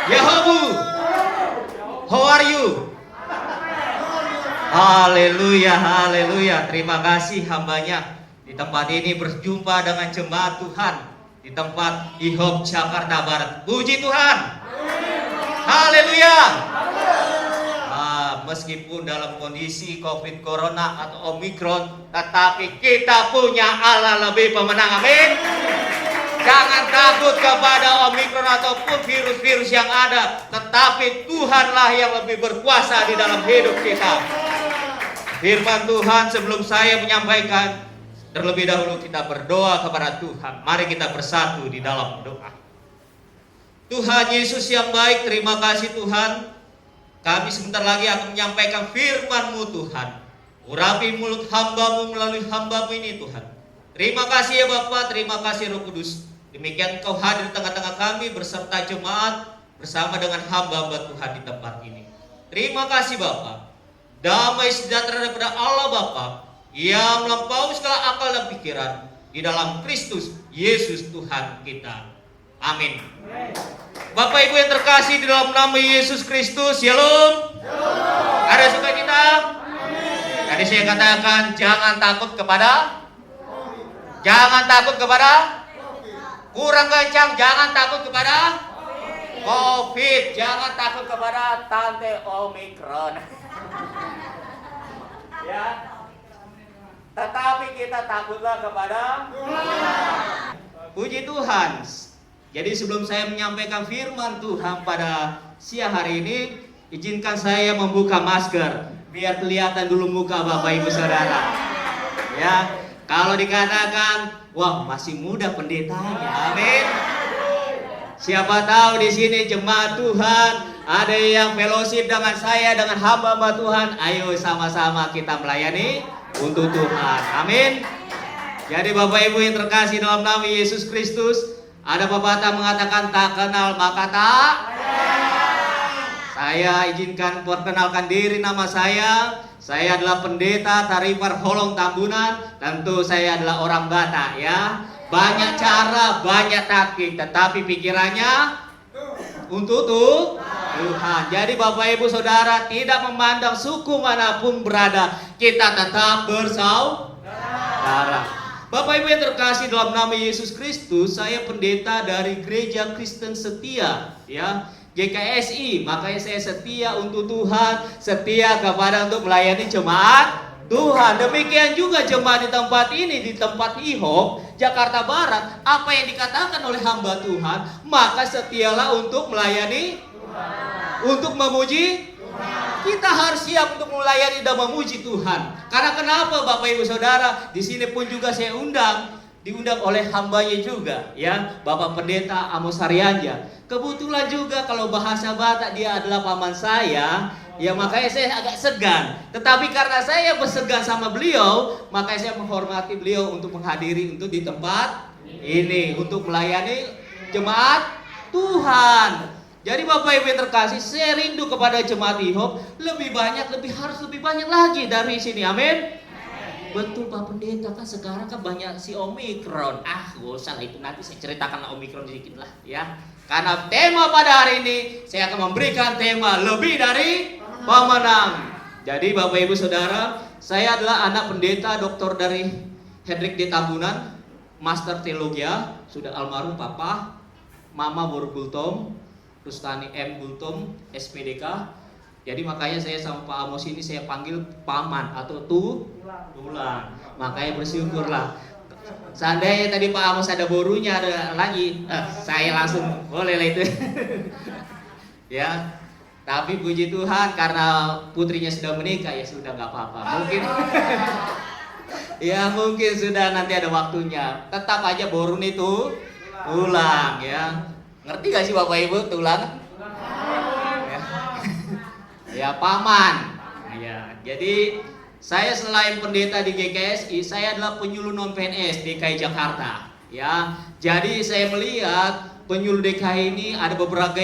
Yehobu, how are you? Haleluya, haleluya. Terima kasih hambanya di tempat ini berjumpa dengan jemaat Tuhan di tempat IHOP Jakarta Barat. Puji Tuhan. Haleluya. Meskipun dalam kondisi COVID Corona atau Omikron, tetapi kita punya Allah lebih pemenang. Amin. Jangan takut kepada Omikron ataupun virus-virus yang ada, tetapi Tuhanlah yang lebih berkuasa di dalam hidup kita. Firman Tuhan sebelum saya menyampaikan, terlebih dahulu kita berdoa kepada Tuhan. Mari kita bersatu di dalam doa. Tuhan Yesus yang baik, terima kasih Tuhan. Kami sebentar lagi akan menyampaikan firman-Mu Tuhan. Urapi mulut hamba-Mu melalui hamba-Mu ini Tuhan. Terima kasih ya Bapa, terima kasih Roh Kudus. Demikian Kau hadir di tengah-tengah kami beserta jemaat bersama dengan hamba-hamba Tuhan di tempat ini. Terima kasih Bapa. Damai sejahtera daripada Allah Bapa yang melampaui segala akal dan pikiran di dalam Kristus Yesus Tuhan kita. Amin. Bapak Ibu yang terkasih di dalam nama Yesus Kristus, Shalom. Ada sukacita? Tadi saya katakan jangan takut kepada kurang kencang, jangan takut kepada COVID, jangan takut kepada tante Omikron. Ya. Tetapi kita takutlah kepada Tuhan. Puji Tuhan. Jadi sebelum saya menyampaikan firman Tuhan pada siang hari ini, izinkan saya membuka masker biar kelihatan dulu muka Bapak Ibu Saudara. Ya, kalau dikatakan, wah masih muda pendetanya, amin. Siapa tahu di sini jemaat Tuhan ada yang fellowship dengan saya, dengan hamba-hamba Tuhan. Ayo sama-sama kita melayani untuk Tuhan, amin. Jadi Bapak Ibu yang terkasih dalam nama Yesus Kristus, ada pepatah mengatakan tak kenal maka tak. Saya izinkan perkenalkan diri, nama saya. Saya adalah pendeta Taripar Holong Tambunan. Tentu saya adalah orang Batak ya. Banyak cara, banyak taktik, tetapi pikirannya untuk Tuhan. Jadi Bapak Ibu Saudara, tidak memandang suku manapun berada, kita tetap bersaudara. Bapak Ibu yang terkasih dalam nama Yesus Kristus, saya pendeta dari Gereja Kristen Setia ya, GKSI. Makanya saya setia untuk Tuhan, setia kepada untuk melayani jemaat Tuhan. Demikian juga jemaat di tempat ini, di tempat IHOP Jakarta Barat. Apa yang dikatakan oleh hamba Tuhan, maka setialah untuk melayani Tuhan, untuk memuji Tuhan. Kita harus siap untuk melayani dan memuji Tuhan. Karena kenapa Bapak Ibu Saudara, di sini pun juga saya diundang oleh hambanya juga ya, Bapak Pendeta Amos Haryanja. Kebetulan juga kalau bahasa Batak dia adalah paman saya, ya makanya saya agak segan. Tetapi karena saya bersegan sama beliau, makanya saya menghormati beliau untuk menghadiri untuk di tempat ini, untuk melayani jemaat Tuhan. Jadi Bapak Ibu yang terkasih, saya rindu kepada jemaat IHOP harus lebih banyak lagi dari sini, amin. Betul Pak Pendeta, kan sekarang kan banyak si Omikron. Gak usah lah itu, nanti saya ceritakan Omikron sedikit lah ya. Karena tema pada hari ini saya akan memberikan tema lebih dari pemenang. Jadi Bapak Ibu Saudara, saya adalah anak pendeta doktor dari Hendrik D. Tambunan, Master Teologi, sudah almarhum Papa, Mama Boru Gultom, Rustani M. Gultom, SPDK. Jadi makanya saya sama Pak Amos ini saya panggil paman atau tulang. Makanya bersyukurlah. Seandainya tadi Pak Amos ada borunya, ada lagi, saya langsung boleh lah itu. Ya. Tapi puji Tuhan karena putrinya sudah menikah, ya sudah nggak apa-apa. Mungkin ya mungkin sudah nanti ada waktunya. Tetap aja borun itu tulang ya. Ngerti gak sih Bapak Ibu tulang? Ya paman. Ya, jadi saya selain pendeta di GKSI, saya adalah penyuluh non PNS DKI Jakarta. Ya, jadi saya melihat penyuluh DKI ini ada beberapa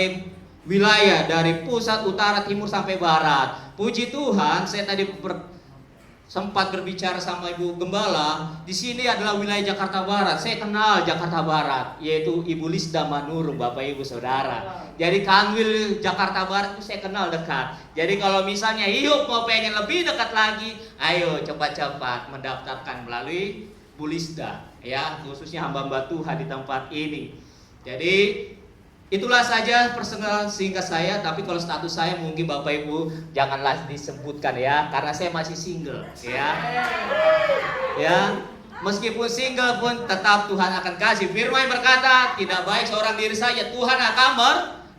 wilayah dari pusat, utara, timur sampai barat. Puji Tuhan, sempat berbicara sama Ibu Gembala, di sini adalah wilayah Jakarta Barat. Saya kenal Jakarta Barat, yaitu Ibu Lisda Manurung, Bapak Ibu Saudara. Jadi Kanwil Jakarta Barat itu saya kenal dekat. Jadi kalau misalnya Ibu mau pengen lebih dekat lagi, ayo cepat-cepat mendaftarkan melalui Bu Lisda, ya, khususnya hamba-hamba Tuhan di tempat ini. Jadi itulah saja perkenalan singkat saya, tapi kalau status saya mungkin Bapak Ibu janganlah disebutkan ya, karena saya masih single ya. Ya, meskipun single pun tetap Tuhan akan kasih. Firman berkata, tidak baik seorang diri saja, Tuhan akan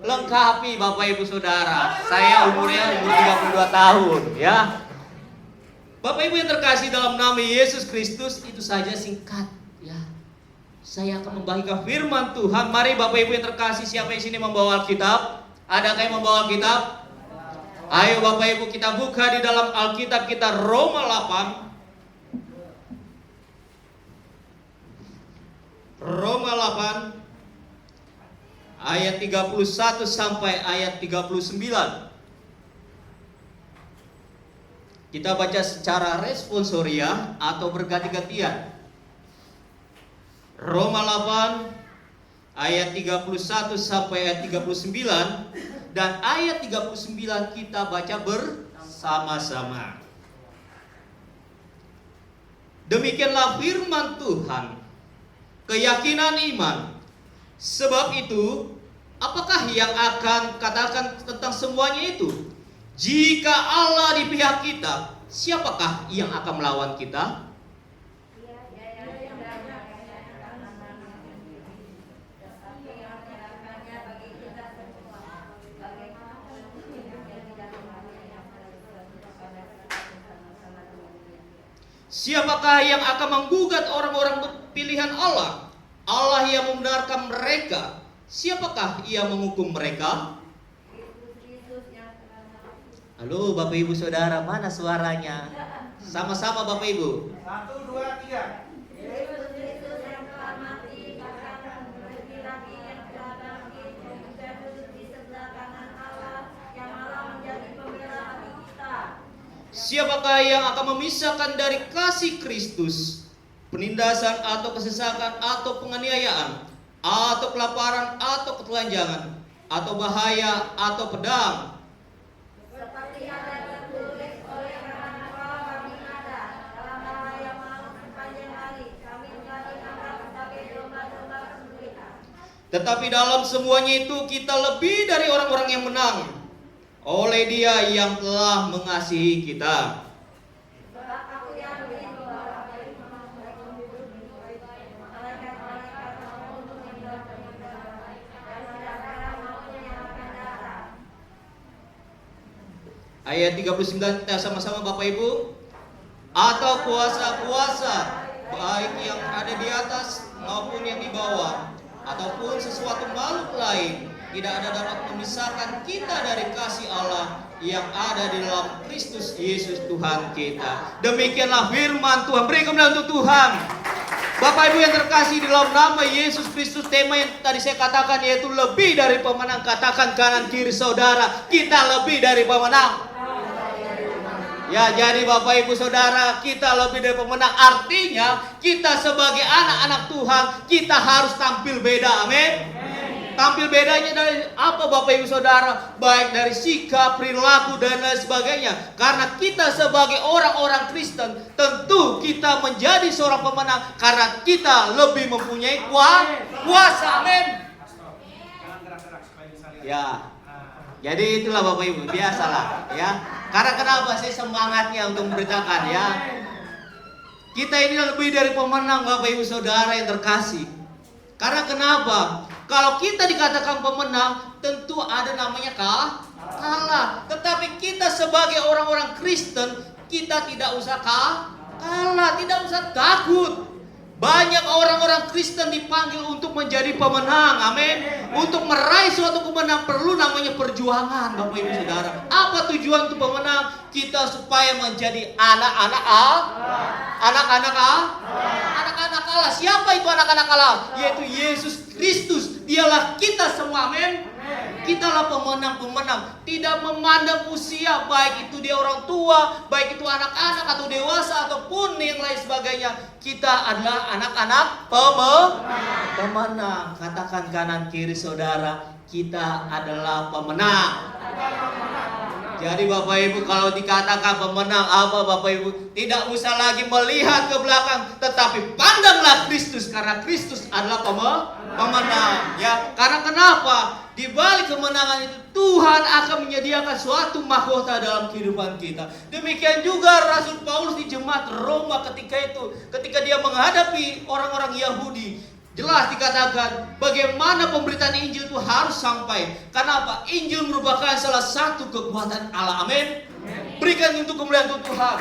melengkapi Bapak Ibu Saudara. Saya umurnya 32 tahun ya. Bapak Ibu yang terkasih dalam nama Yesus Kristus, itu saja singkat ya. Saya akan membagikan firman Tuhan. Mari Bapak Ibu yang terkasih, siapa yang sini membawa Alkitab? Adakah yang membawa Alkitab? Ayo Bapak Ibu kita buka di dalam Alkitab kita Roma 8. Roma 8 ayat 31 sampai ayat 39. Kita baca secara responsoria atau berganti-gantian. Roma 8 ayat 31 sampai ayat 39, dan ayat 39 kita baca bersama-sama. Demikianlah firman Tuhan, keyakinan iman. Sebab itu, apakah yang akan katakan tentang semuanya itu? Jika Allah di pihak kita, siapakah yang akan melawan kita? Siapakah yang akan menggugat orang-orang pilihan Allah? Allah yang membenarkan mereka. Siapakah yang menghukum mereka? Halo Bapak Ibu Saudara, mana suaranya? Sama-sama Bapak Ibu. 1, 2, 3. Siapakah yang akan memisahkan dari kasih Kristus? Penindasan atau kesesakan atau penganiayaan atau kelaparan atau ketelanjangan atau bahaya atau pedang? Seperti ada tertulis, oleh karena kami ada dalam bahaya maut sepanjang hari, kami telah dianggap sebagai domba-domba sembelihan. Tetapi dalam semuanya itu kita lebih dari orang-orang yang menang oleh Dia yang telah mengasihi kita. Sebab aku yakin bahwa malaikat-malaikat untuk menjauhkan dan saudara maupun yang akan datang. Ayat 39 kita sama-sama Bapak Ibu. Atau kuasa-kuasa, baik yang ada di atas maupun yang di bawah, ataupun sesuatu makhluk lain, tidak ada dapat memisahkan kita dari kasih Allah yang ada di dalam Kristus Yesus Tuhan kita. Demikianlah firman Tuhan. Beri kemuliaan untuk Tuhan. Bapak Ibu yang terkasih di dalam nama Yesus Kristus, tema yang tadi saya katakan yaitu lebih dari pemenang. Katakan kanan kiri saudara, kita lebih dari pemenang. Ya, jadi Bapak Ibu Saudara, kita lebih dari pemenang. Artinya kita sebagai anak-anak Tuhan, kita harus tampil beda. Amin. Tampil bedanya dari apa Bapak Ibu Saudara? Baik dari sikap, perilaku dan lain sebagainya. Karena kita sebagai orang-orang Kristen, tentu kita menjadi seorang pemenang karena kita lebih mempunyai kuasa. Amin. Ya. Jadi itulah Bapak Ibu, biasalah ya. Karena kenapa saya semangatnya untuk memberitakan ya. Kita ini lebih dari pemenang Bapak Ibu Saudara yang terkasih. Karena kenapa? Kalau kita dikatakan pemenang, tentu ada namanya kalah. Tetapi kita sebagai orang-orang Kristen, kita tidak usah kalah, tidak usah takut. Banyak orang-orang Kristen dipanggil untuk menjadi pemenang. Amin. Untuk meraih suatu kemenangan perlu namanya perjuangan, Bapak Ibu Saudara. Apa tujuan untuk pemenang? Kita supaya menjadi anak-anak Allah. Siapa itu anak-anak Allah? Yaitu Yesus Kristus. Dialah kita semua. Amin. Kitalah pemenang-pemenang, tidak memandang usia, baik itu dia orang tua, baik itu anak-anak atau dewasa ataupun yang lain sebagainya. Kita adalah anak-anak pemenang. Katakan kanan kiri saudara, kita adalah pemenang. Jadi Bapak Ibu, kalau dikatakan pemenang apa Bapak Ibu? Tidak usah lagi melihat ke belakang, tetapi pandanglah Kristus, karena Kristus adalah pemenang. Ya, karena kenapa? Di balik kemenangan itu Tuhan akan menyediakan suatu mahkota dalam kehidupan kita. Demikian juga Rasul Paulus di jemaat Roma ketika dia menghadapi orang-orang Yahudi. Jelas dikatakan bagaimana pemberitaan Injil itu harus sampai. Kenapa? Injil merupakan salah satu kekuatan Allah. Amin. Berikan untuk kemuliaan Tuhan.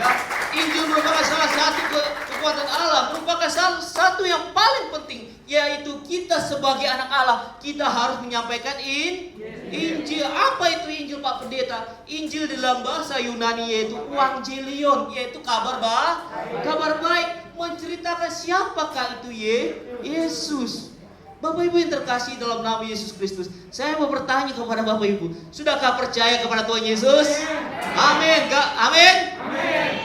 Ya, Injil merupakan salah satu kekuatan Allah, merupakan salah satu yang paling penting, yaitu kita sebagai anak Allah, kita harus menyampaikan Injil. Apa itu Injil Pak Pendeta? Injil dalam bahasa Yunani yaitu Evangelion, yaitu kabar baik, menceritakan siapakah itu Yesus. Bapak Ibu yang terkasih dalam nama Yesus Kristus, saya mau bertanya kepada Bapak Ibu, sudahkah percaya kepada Tuhan Yesus? Amin. Amin.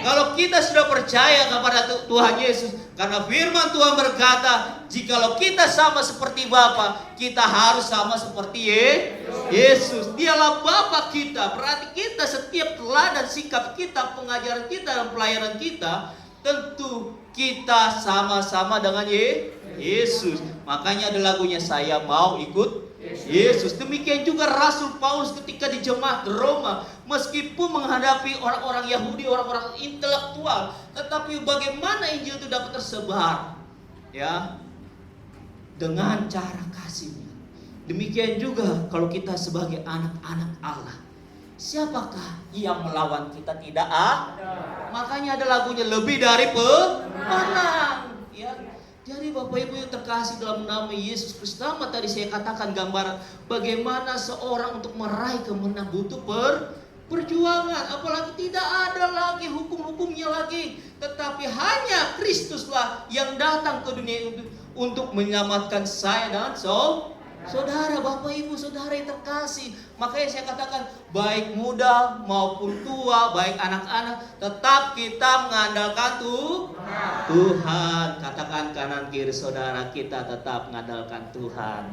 Kalau kita sudah percaya kepada Tuhan Yesus, karena firman Tuhan berkata, jikalau kita sama seperti Bapa, kita harus sama seperti Yesus. Dialah Bapa kita. Berarti kita setiap teladan sikap kita, pengajaran kita dan pelayanan kita, tentu kita sama-sama dengan Yesus. Makanya ada lagunya, saya mau ikut Yesus. Demikian juga Rasul Paulus ketika di jemaat Roma, meskipun menghadapi orang-orang Yahudi, orang-orang intelektual, tetapi bagaimana Injil itu dapat tersebar? Ya, dengan cara kasihnya. Demikian juga kalau kita sebagai anak-anak Allah, siapakah yang melawan kita? Tidak ada. Makanya ada lagunya, lebih dari pemenang. Ya. Jadi Bapak Ibu yang terkasih dalam nama Yesus Kristus, sama tadi saya katakan gambaran bagaimana seorang untuk meraih kemenangan butuh perjuangan. Apalagi tidak ada lagi hukum-hukumnya lagi, tetapi hanya Kristuslah yang datang ke dunia ini untuk menyelamatkan saya dan saudara. Bapak Ibu saudara yang terkasih, makanya saya katakan baik muda maupun tua, baik anak-anak, tetap kita mengandalkan Tuhan. Katakan kanan kiri saudara, kita tetap mengandalkan Tuhan.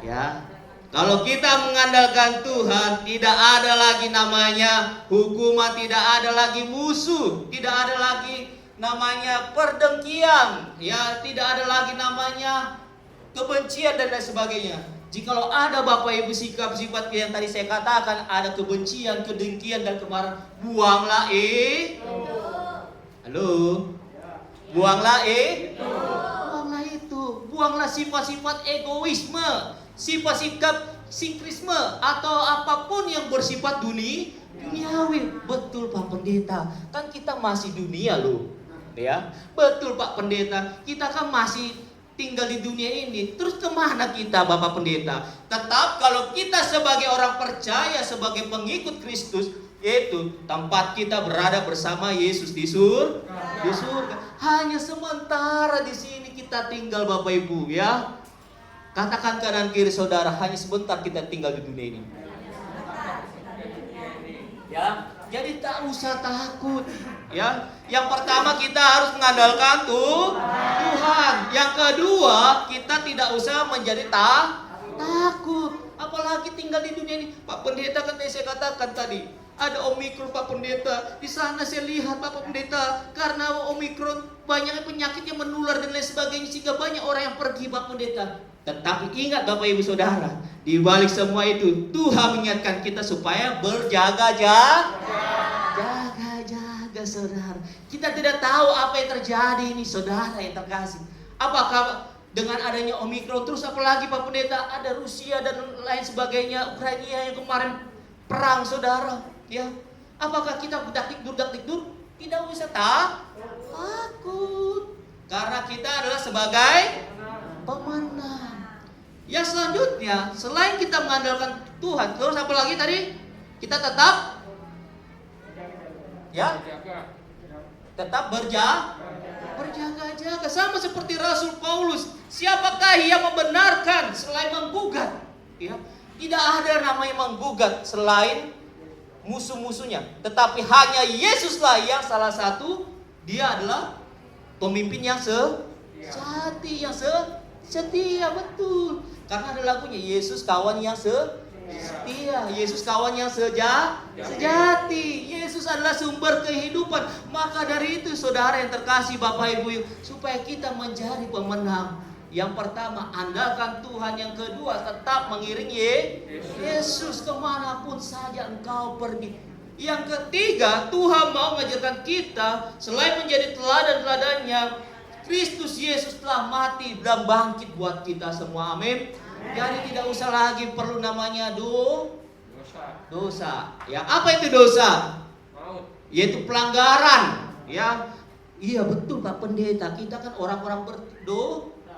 Ya, kalau kita mengandalkan Tuhan, tidak ada lagi namanya hukuman, tidak ada lagi musuh, tidak ada lagi namanya perdengkian, ya, tidak ada lagi namanya kebencian dan lain sebagainya. Jikalau ada Bapak Ibu sikap-sifat yang tadi saya katakan, ada kebencian, kedengkian dan kemarahan, buanglah buanglah itu. Buanglah sifat-sifat egoisme, sifat-sifat sinkrisme atau apapun yang bersifat duniawi. Betul Pak Pendeta, kan kita masih dunia loh. Ya, betul Pak Pendeta, kita kan masih tinggal di dunia ini. Terus kemana kita Bapak Pendeta? Tetap kalau kita sebagai orang percaya, sebagai pengikut Kristus, yaitu tempat kita berada bersama Yesus di surga. Hanya sementara di sini kita tinggal Bapak Ibu, ya. Katakan kanan kiri saudara, hanya sebentar kita tinggal di dunia ini. Ya, jadi tak usah takut. Ya, yang pertama kita harus mengandalkan Tuhan. Yang kedua, kita tidak usah menjadi takut. Apalagi tinggal di dunia ini. Pak Pendeta kan saya katakan tadi, ada Omikron Pak Pendeta. Di sana saya lihat Pak Pendeta, karena Omikron banyak penyakit yang menular dan lain sebagainya, sehingga banyak orang yang pergi Pak Pendeta. Tetapi ingat Bapak Ibu Saudara, di balik semua itu Tuhan mengingatkan kita supaya berjaga-jaga. Jaga saudara. Kita tidak tahu apa yang terjadi ini saudara yang terkasih. Apakah dengan adanya Omikron, terus apalagi Pak Pendeta, ada Rusia dan lain sebagainya, Ukraina yang kemarin perang saudara, ya. Apakah kita berdak-tikdur? Tidak usah takut. Karena kita adalah sebagai pemenang. Yang selanjutnya, selain kita mengandalkan Tuhan, terus apa lagi tadi? Kita tetap Berjaga-jaga. Sama seperti Rasul Paulus. Siapakah yang membenarkan selain menggugat? Ya, tidak ada namanya menggugat selain musuh-musuhnya. Tetapi hanya Yesuslah yang salah satu, dia adalah pemimpin yang sejati, yang setia, betul. Karena ada lagunya, Yesus kawan yang setia, Yesus kawan yang sejati. Yesus adalah sumber kehidupan. Maka dari itu saudara yang terkasih, Bapak Ibu, supaya kita menjadi pemenang, yang pertama andalkan Tuhan, yang kedua tetap mengiringi Yesus kemanapun saja engkau pergi. Yang ketiga, Tuhan mau mengajarkan kita selain menjadi teladan-teladannya, Kristus Yesus telah mati dan bangkit buat kita semua. Amin. Jadi tidak usah lagi perlu namanya dosa. Ya, apa itu dosa? Yaitu pelanggaran. Ya, iya betul Pak Pendeta. Kita kan orang-orang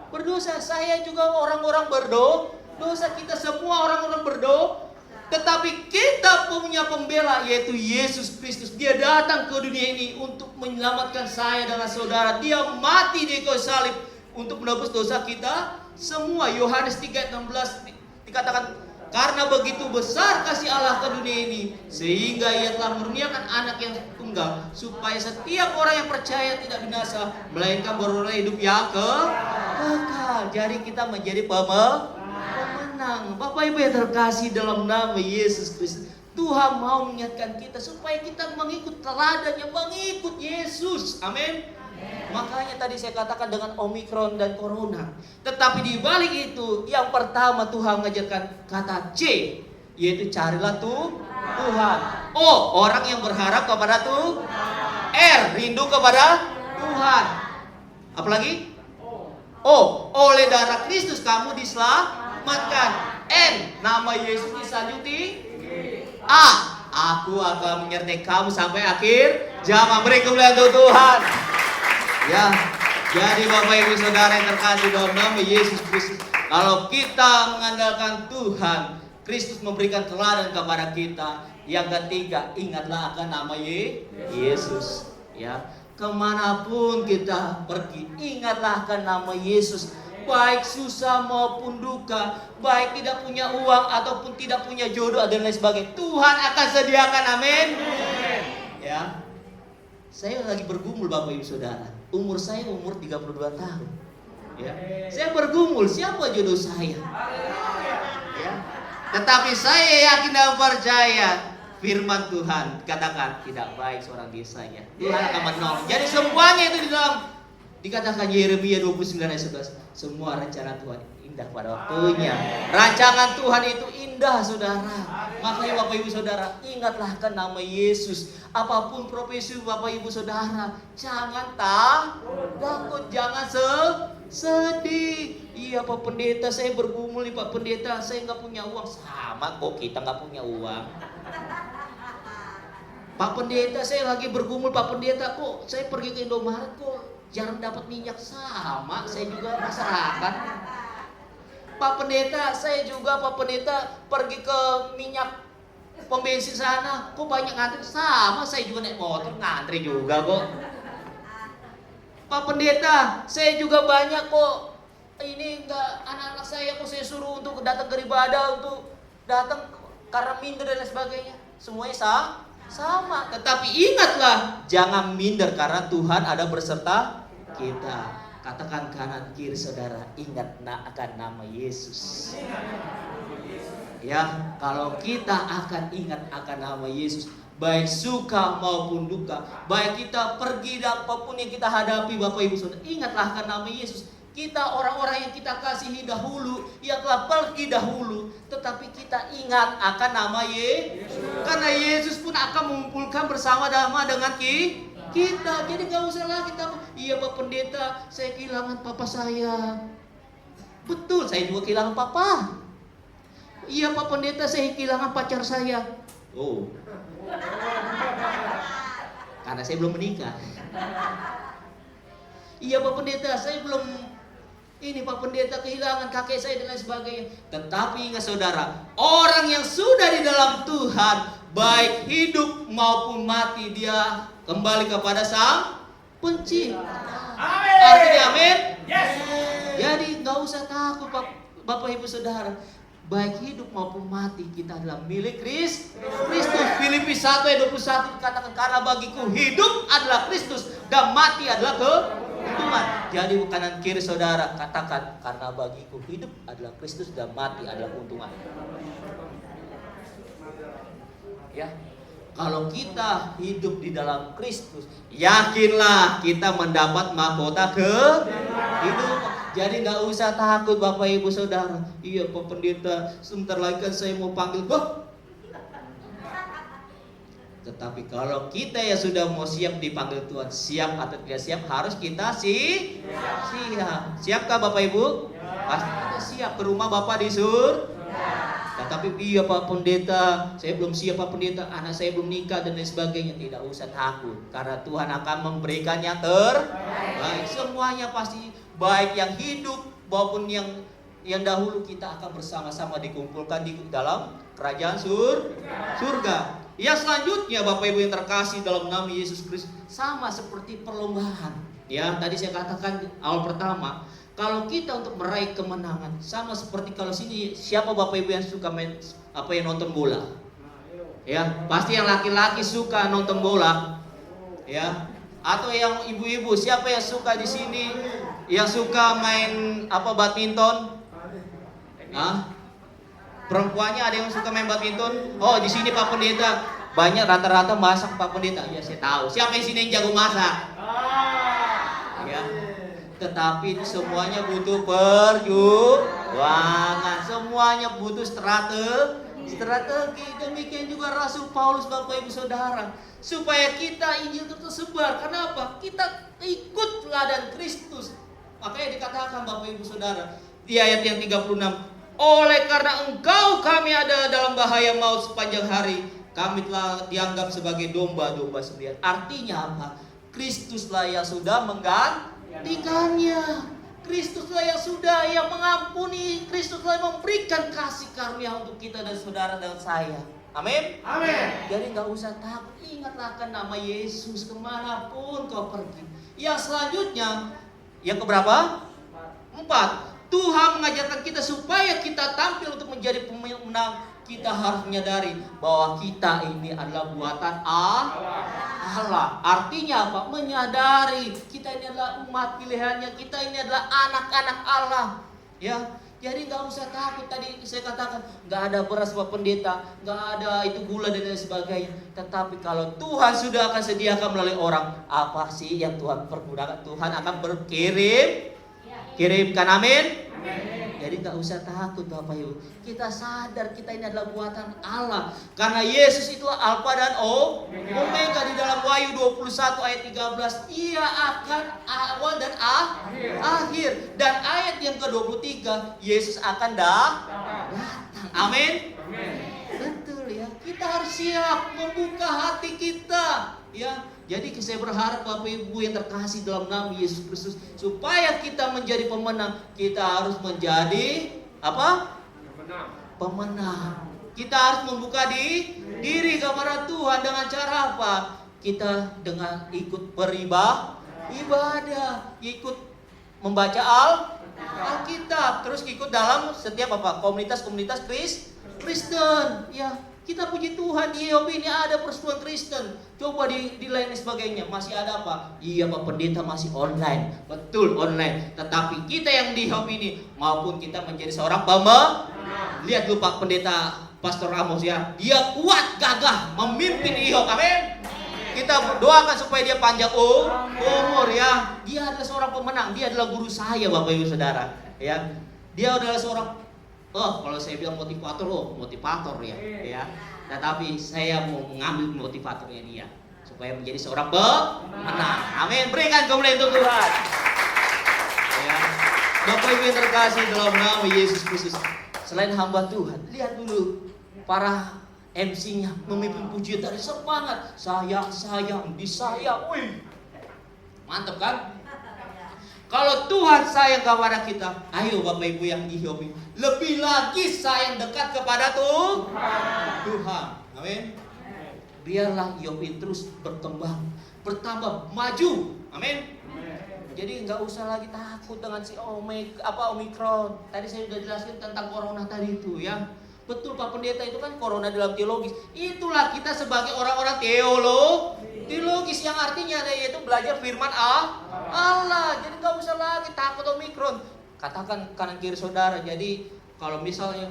berdosa. Saya juga orang-orang berdosa. Kita semua orang-orang berdosa. Tetapi kita punya pembela, yaitu Yesus Kristus. Dia datang ke dunia ini untuk menyelamatkan saya dan saudara. Dia mati di kayu salib untuk menebus dosa kita semua. Yohanes 3:16 dikatakan, karena begitu besar kasih Allah ke dunia ini, sehingga Ia telah menurunkan anak yang tunggal, supaya setiap orang yang percaya tidak binasa, melainkan beroleh hidup yang kekal. Jadi kita menjadi pemenang. Bapak Ibu yang terkasih dalam nama Yesus Kristus, Tuhan mau mengingatkan kita supaya kita mengikut teladannya, mengikut Yesus. Amin. Makanya tadi saya katakan dengan Omikron dan Corona. Tetapi di balik itu, yang pertama Tuhan mengajarkan kata C, yaitu carilah Tuhan. O, orang yang berharap kepada Tuhan. R, rindu kepada Tuhan. Apalagi? O, oleh darah Kristus kamu diselamatkan. N, nama Yesus disanjuti. A, aku akan menyertai kamu sampai akhir zaman. Beri kemuliaan untuk Tuhan. Ya, jadi Bapak Ibu Saudara yang terkasih dalam nama Yesus Kristus, kalau kita mengandalkan Tuhan, Kristus memberikan teladan kepada kita. Yang ketiga, ingatlah akan nama Yesus. Ya, kemanapun kita pergi, ingatlah akan nama Yesus. Baik susah maupun duka, baik tidak punya uang ataupun tidak punya jodoh dan lain sebagainya, Tuhan akan sediakan. Amin. Ya, saya lagi bergumul Bapak Ibu Saudara. Umur saya umur 32 tahun. Ya, saya bergumul siapa jodoh saya. Ya, tetapi saya yakin dan percaya firman Tuhan katakan tidak baik seorang desanya, Tuhan akan menolong. Jadi semuanya itu di dalam dikatakan Yeremia 29 ayat 11, semua rencana Tuhan indah pada waktunya. Rancangan Tuhan itu indah, saudara. Makanya Bapak Ibu Saudara, ingatlah akan nama Yesus. Apapun profesi Bapak Ibu Saudara, jangan takut, jangan sedih. Iya Pak Pendeta, saya bergumul nih Pak Pendeta, saya nggak punya uang. Sama kok, kita nggak punya uang. Pak Pendeta, saya lagi bergumul Pak Pendeta, kok saya pergi ke Indomaret kok jarang dapat minyak. Sama, saya juga masyarakat. Pak Pendeta, saya juga Pak Pendeta pergi ke minyak pom bensin sana, kok banyak ngantri. Sama, saya juga naik motor ngantri juga kok. Pak Pendeta, saya juga banyak kok. Ini enggak, anak-anak saya kok saya suruh untuk datang ke ibadah, untuk datang karena minder dan lain sebagainya. Semuanya sama. Tetapi ingatlah, jangan minder karena Tuhan ada berserta kita. Katakan kanan kiri saudara, ingat akan nama Yesus. Ya, kalau kita akan ingat akan nama Yesus, baik suka maupun duka, baik kita pergi dan apapun yang kita hadapi, Bapak Ibu Saudara, ingatlah akan nama Yesus. Kita orang-orang yang kita kasihi dahulu, yang telah pergi dahulu, tetapi kita ingat akan nama Yesus. Karena Yesus pun akan mengumpulkan bersama-sama dengan kita. Jadi gak usah lagi kita, iya Pak Pendeta, saya kehilangan papa saya. Betul, saya juga kehilangan papa. Iya Pak Pendeta, saya kehilangan pacar saya. Oh, karena saya belum menikah. Iya Pak Pendeta, saya belum ini Pak Pendeta, kehilangan kakek saya dan lain sebagainya. Tetapi ingat saudara, orang yang sudah di dalam Tuhan, baik hidup maupun mati, dia kembali kepada Sang Pencipta. Amin. Artinya amin. Yes. Jadi nggak usah takut Bapak Ibu Saudara. Baik hidup maupun mati kita adalah milik Kristus. Filipi 1 ayat 21 dikatakan, karena bagiku hidup adalah Kristus dan mati adalah keuntungan. Jadi kanan kiri saudara katakan, karena bagiku hidup adalah Kristus dan mati adalah keuntungan. Ya. Kalau kita hidup di dalam Kristus, yakinlah kita mendapat mahkota kehidupan. Jadi nggak usah takut Bapak Ibu Saudara. Iya Pak Pendeta, sebentar lagi kan saya mau panggil. Tetapi kalau kita ya sudah mau siap dipanggil Tuhan, siap atau tidak siap, harus kita siap. Siapkah Bapak Ibu? Pasti kita siap. Ke rumah Bapak di surga. Tetapi iya Pak Pendeta, saya belum siap Pak Pendeta, anak saya belum nikah dan lain sebagainya. Tidak usah takut, karena Tuhan akan memberikan yang terbaik. Semuanya pasti baik, yang hidup maupun yang dahulu, kita akan bersama-sama dikumpulkan di dalam kerajaan surga. Yang selanjutnya Bapak Ibu yang terkasih dalam nama Yesus Kristus, sama seperti perlombaan. Ya, tadi saya katakan awal pertama, kalau kita untuk meraih kemenangan, sama seperti kalau sini siapa Bapak Ibu yang suka yang nonton bola? Ya, pasti yang laki-laki suka nonton bola. Ya. Atau yang ibu-ibu, siapa yang suka di sini yang suka main badminton? Perempuannya ada yang suka main badminton? Oh, di sini Pak Pendeta banyak rata-rata masak Pak Pendeta. Ya, saya tahu. Siapa di sini yang jago masak? Ya. Tetapi semuanya butuh perjuangan, semuanya butuh strategi. Demikian juga Rasul Paulus Bapak Ibu Saudara, supaya kita Injil itu tersebar. Kenapa? Kita ikut teladan Kristus. Makanya dikatakan Bapak Ibu Saudara di ayat yang 36, oleh karena engkau kami ada dalam bahaya maut sepanjang hari, kami telah dianggap sebagai domba-domba sembelihan. Artinya apa? Kristuslah yang sudah menggantikannya. Kristuslah yang sudah yang mengampuni. Kristuslah yang memberikan kasih karunia untuk kita dan saudara dan saya. Amin. Amin. Jadi nggak usah takut. Ingatlah akan nama Yesus kemanapun kau pergi. Yang selanjutnya, yang keberapa? 4. Tuhan mengajarkan kita supaya kita tampil untuk menjadi pemenang. Kita harus menyadari bahwa kita ini adalah buatan Allah. Artinya apa? Menyadari kita ini adalah umat pilihannya, kita ini adalah anak-anak Allah. Ya, jadi nggak usah takut. Tadi saya katakan nggak ada beras Pak Pendeta, nggak ada itu gula dan lain sebagainya. Tetapi kalau Tuhan sudah akan sediakan melalui orang, apa sih yang Tuhan pergunakan? Tuhan akan kirimkan. Amin. Jadi gak usah takut Bapak Ibu. Kita sadar kita ini adalah buatan Allah. Karena Yesus itu Alfa dan Omega. Di dalam Wahyu 21 ayat 13, Ia akan awal dan akhir. Dan ayat yang ke-23, Yesus akan datang. Amin. Betul ya. Kita harus siap membuka hati kita. Ya. Jadi saya berharap Bapak Ibu yang terkasih dalam nama Yesus Kristus, supaya kita menjadi pemenang, kita harus menjadi apa? Pemenang. Kita harus membuka diri kepada Tuhan dengan cara apa? Kita dengan ikut beribadah, ikut membaca Alkitab, terus ikut dalam setiap komunitas Kristen. Ya. Kita puji Tuhan, di IHOP ini ada persekutuan Kristen. Coba di lain sebagainya, masih ada apa? Iya Pak Pendeta, masih online. Betul, online. Tetapi kita yang di IHOP ini, maupun kita menjadi seorang pemenang. Lihat dulu Pak Pendeta Pastor Amos ya, dia kuat, gagah, memimpin IHOP. Amin. Kita doakan supaya dia panjang umur ya. Dia adalah seorang pemenang, dia adalah guru saya Bapak Ibu Saudara. Ya, dia adalah seorang kalau saya bilang motivator ya. Tetapi saya mau mengambil motivatornya dia supaya menjadi seorang pemenang. Amin. Berikan kemuliaan untuk Tuhan. Ya. Bapak Ibu yang terkasih dalam nama Yesus Kristus. Selain hamba Tuhan, lihat dulu para MC-nya memimpin pujian dari semangat. Sayang, disayang. Wih. Mantap kan? Kalau Tuhan sayang kepada kita, ayo Bapak Ibu yang dihidupi, lebih lagi sayang dekat kepada Tuhan. Amin. Biarlah IHOP terus berkembang, bertambah, maju. Amin. Jadi nggak usah lagi takut dengan si Omikron. Tadi saya sudah jelaskan tentang corona tadi itu ya. Betul Pak Pendeta, itu kan corona dalam teologis. Itulah kita sebagai orang-orang teologis yang artinya yaitu belajar firman Allah. Jadi nggak usah lagi takut Omikron. Katakan kanan kiri saudara. Jadi kalau misalnya,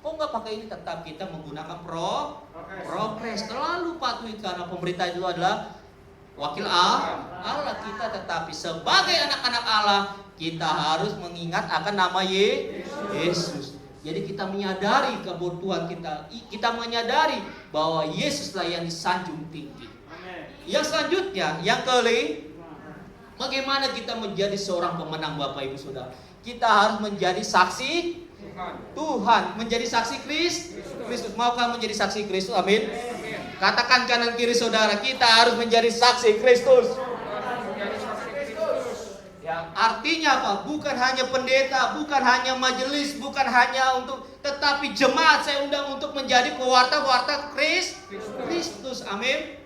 kok nggak pakai ini, tetap kita menggunakan prokes. Terlalu patuhi karena pemerintah itu adalah wakil Allah kita, tetapi sebagai anak-anak Allah kita harus mengingat akan nama Yesus. Jadi kita menyadari kebutuhan kita menyadari bahwa Yesuslah yang disanjung tinggi. Yang selanjutnya, yang bagaimana kita menjadi seorang pemenang Bapak Ibu Saudara? Kita harus menjadi saksi Tuhan, menjadi saksi Kristus. Maukah menjadi saksi Kristus? Amin. Katakan kanan kiri saudara, kita harus menjadi saksi Kristus. Ya, artinya apa? Bukan hanya pendeta, bukan hanya majelis, bukan hanya tetapi jemaat saya undang untuk menjadi pewarta Kristus. Amin.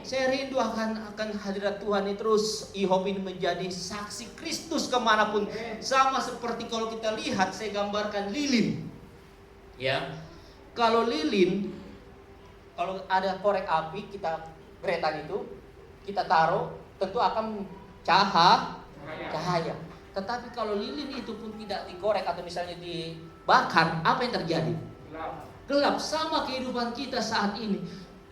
Saya rindu akan hadirat Tuhan ini terus. IHOP ini menjadi saksi Kristus kemanapun. Sama seperti kalau kita lihat, saya gambarkan lilin. Ya, kalau lilin, kalau ada korek api, kita geretan itu, kita taruh, tentu akan cahaya. Tetapi kalau lilin itu pun tidak dikorek atau misalnya dibakar, apa yang terjadi? Gelap. Sama kehidupan kita saat ini.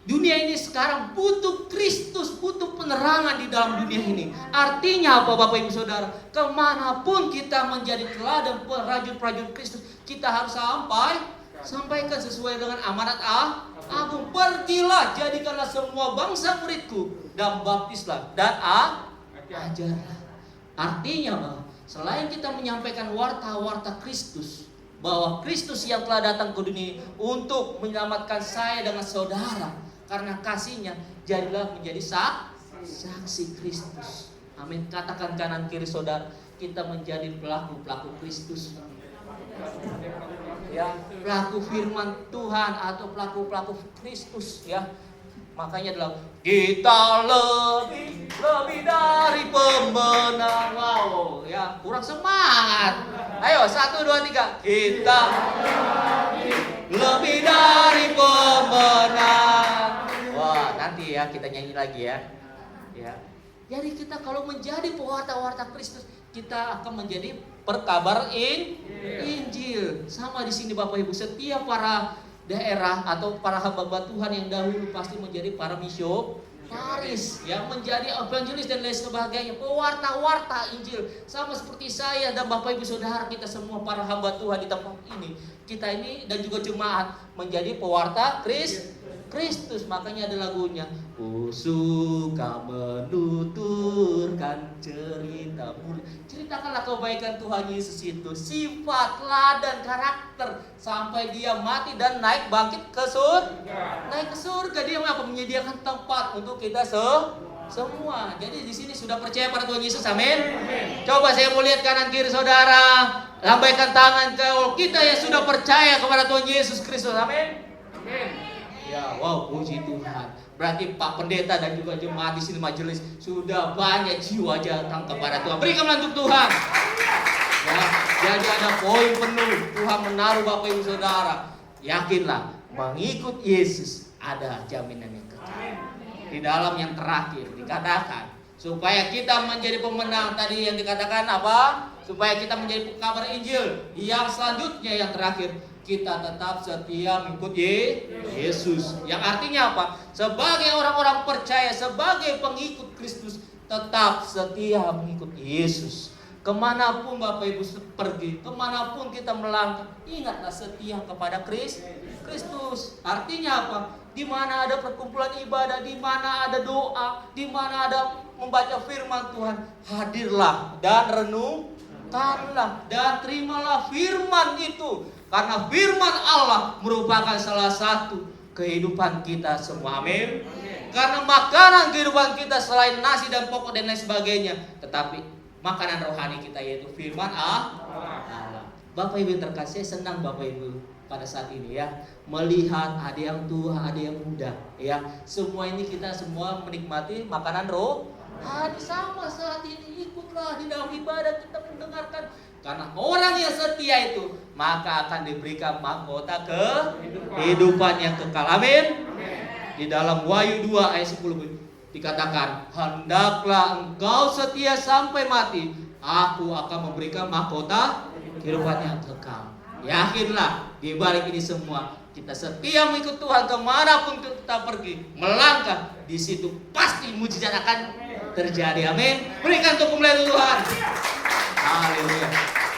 Dunia ini sekarang butuh Kristus, butuh penerangan di dalam dunia ini. Artinya apa Bapak Ibu Saudara? Kemanapun kita menjadi teladan prajurit Kristus, kita harus sampaikan sesuai dengan amanat agung. Pergilah, jadikanlah semua bangsa muridku, dan baptislah dan ajarlah. Artinya bahwa selain kita menyampaikan warta Kristus, bahwa Kristus yang telah datang ke dunia untuk menyelamatkan saya dengan saudara, karena kasihnya, jadilah menjadi saksi Kristus. Amin. Katakan kanan kiri saudara, kita menjadi pelaku Kristus. Ya, pelaku firman Tuhan atau pelaku Kristus ya. Makanya adalah kita lebih dari pemenang. Wow, ya, kurang semangat. Ayo, 1, 2, 3. Kita lebih dari pemenang. Wah, nanti ya kita nyanyi lagi ya. Ya. Jadi kita kalau menjadi pewarta Kristus, kita akan menjadi perkabar Injil. Sama di sini Bapak Ibu, setiap para daerah atau para hamba Tuhan yang dahulu pasti menjadi para misionaris, yang menjadi evangelis dan lain sebagainya, pewarta Injil. Sama seperti saya dan Bapak Ibu Saudara, kita semua para hamba Tuhan di tempat ini, kita ini dan juga jemaat menjadi pewarta Kristus. Makanya ada lagunya, ku suka menuturkan ceritamu. Ceritakanlah kebaikan Tuhan Yesus itu, sifat, teladan, karakter, sampai dia mati dan naik bangkit ke surga. Naik ke surga, dia menyediakan tempat untuk kita semua. Jadi di sini sudah percaya pada Tuhan Yesus, amin. Coba saya mau lihat kanan kiri saudara, lambaikan tangan kalau kita yang sudah percaya kepada Tuhan Yesus Kristus, amin. Ya, wow, puji Tuhan. Berarti Pak Pendeta dan juga jemaat di sini majelis sudah banyak jiwa datang kepada Tuhan. Berikanlah untuk Tuhan. Ya, jadi ada poin penuh. Tuhan menaruh Bapak Ibu Saudara. Yakinlah, mengikut Yesus ada jaminan yang kekal. Di dalam yang terakhir dikatakan supaya kita menjadi pemenang, tadi yang dikatakan apa? Supaya kita menjadi kabar Injil. Yang selanjutnya yang terakhir, kita tetap setia mengikuti Yesus. Yang artinya apa? Sebagai orang-orang percaya, sebagai pengikut Kristus, tetap setia mengikuti Yesus. Kemanapun Bapak Ibu pergi, kemanapun kita melangkah, ingatlah setia kepada Kristus. Artinya apa? Di mana ada perkumpulan ibadah, di mana ada doa, di mana ada membaca firman Tuhan, hadirlah dan renungkanlah dan terimalah firman itu. Karena firman Allah merupakan salah satu kehidupan kita semua. Amin. Karena makanan kehidupan kita selain nasi dan pokok dan lain sebagainya, tetapi makanan rohani kita yaitu firman Allah. Bapak Ibu yang terkasih, senang Bapak Ibu pada saat ini ya melihat ada yang tua, ada yang muda ya. Semua ini kita semua menikmati makanan rohani. Sama saat ini ikut Takutlah di dalam ibadah kita mendengarkan. Karena orang yang setia itu maka akan diberikan mahkota kehidupan yang kekal. Amin. Di dalam Wahyu 2 ayat 10 dikatakan, hendaklah engkau setia sampai mati, aku akan memberikan mahkota kehidupan yang kekal. Yakinlah di balik ini semua kita setia mengikut Tuhan kemanapun kita pergi, melangkah, di situ pasti mujizat akan terjadi. Amin. Berikan untuk kemuliaan Tuhan. Haleluya.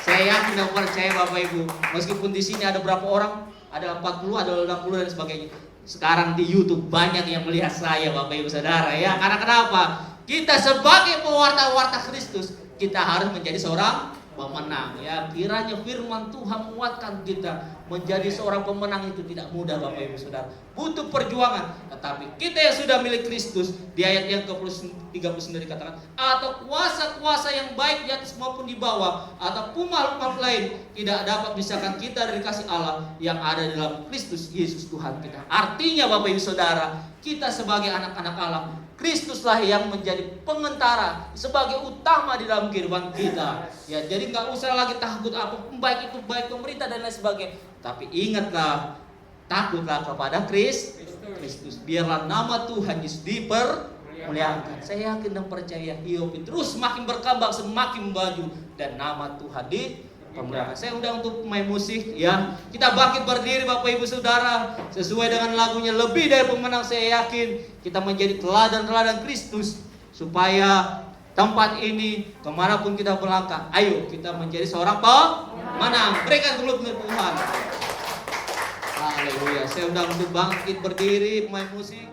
Saya yakin dan percaya Bapak Ibu, meskipun di sini ada berapa orang, ada 40, ada 60 dan sebagainya. Sekarang di YouTube banyak yang melihat saya Bapak Ibu Saudara ya. Karena kenapa? Kita sebagai pewarta-warta Kristus, kita harus menjadi seorang pemenang ya. Kiranya firman Tuhan menguatkan kita menjadi seorang pemenang. Itu tidak mudah Bapak Ibu Saudara, butuh perjuangan. Tetapi kita yang sudah milik Kristus, di ayat yang ke-39 dikatakan, atau kuasa-kuasa yang baik di atas maupun di bawah, ataupun makhluk lain tidak dapat memisahkan kita dari kasih Allah yang ada dalam Kristus Yesus Tuhan kita. Artinya Bapak Ibu Saudara, kita sebagai anak-anak Allah, Kristuslah yang menjadi pengentara sebagai utama di dalam kehidupan kita. Ya, jadi nggak usah lagi takut apa, baik itu baik pemerintah dan lain sebagainya. Tapi ingatlah, takutlah kepada Kristus. Biarlah nama Tuhan Yesus dipermuliakan. Saya yakin dan percaya Hiob terus semakin berkembang, semakin maju, dan nama Tuhan dipermuliakan. Saya undang untuk pemain musik ya. Kita bangkit berdiri Bapak Ibu Saudara, sesuai dengan lagunya Lebih Dari Pemenang. Saya yakin kita menjadi teladan-teladan Kristus, supaya tempat ini kemanapun kita berlangkah, ayo kita menjadi seorang pemenang. Berikan dulu Tuhan. Haleluya. Saya undang untuk bangkit berdiri pemain musik.